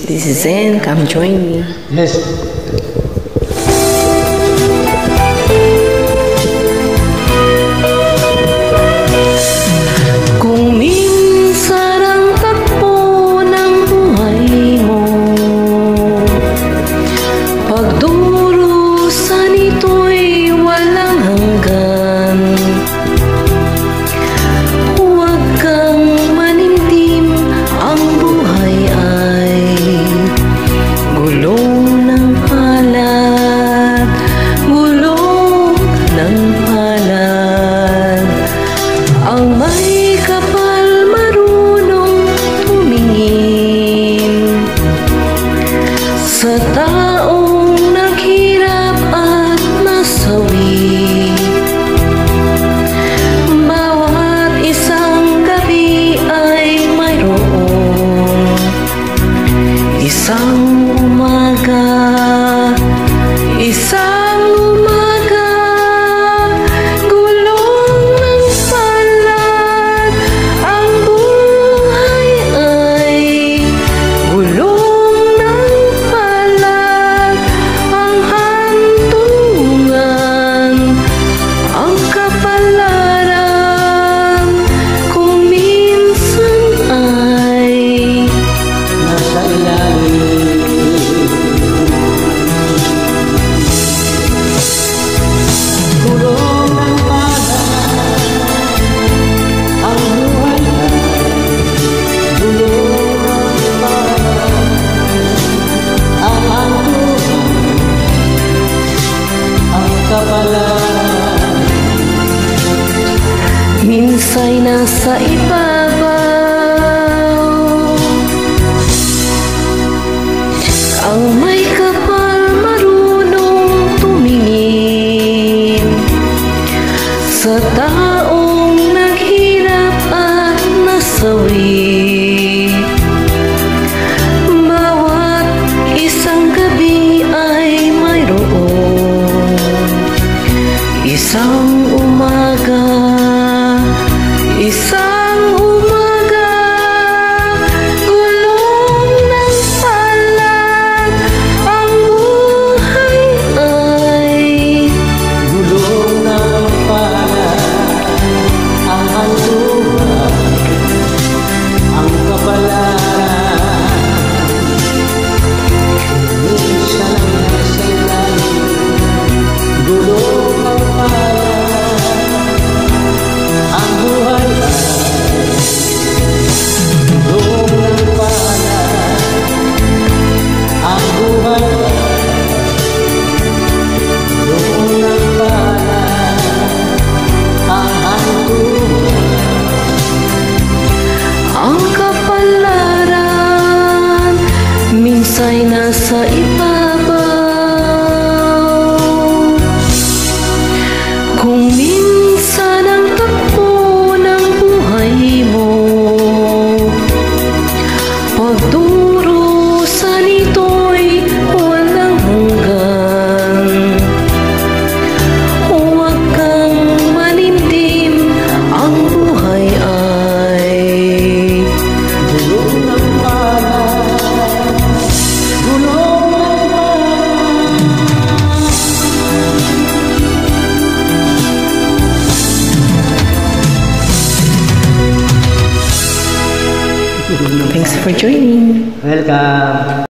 This is Zen. Come join me. Yes. Kung minsan ang takbo ng buhay mo, pagdurusan ito'y walang hanggan. Huwag kang manindim, ang buhay ay gulong ng palad, gulong ng palad. Ang may kapal marunong tumingin sa taong naghirap at nasawi. Bawat isang gabi ay mayroong isang umaga, isang umaga, gulong ng palad. Ang buhay ay gulong ng palad. Ang hantungan, ang kapalaran, kung minsan ay Nasa ilalim. Gulong ng palad. Ang buhay ay gulong ng palad. Ang hantungan, ang kapalaran. minsa'y nasa ibabaw. Ang may kapal marunong tumingin sa taong naghirap at nasawi. Bawat isang gabi ay mayroong isang umaga, isang umaga, gulong ng palad. Ang buhay ay Gulong ng palad. Ang hantungan, ang kapalaran. Minsan nasa ilalim. Gulong ng palad. Ang buhay ay gulong ng palad. Ang buhay ay gulong ng palad. Ang hantungan, ang kapalaran, minsa'y nasa ibabaw. Kung minsan ang takbo ng buhay mo, pagdurusan ito'y walang hanggan. Huwag kang manindim, ang buhay ay gulong ng palad. Gulong ng palad. Thanks for joining. Welcome.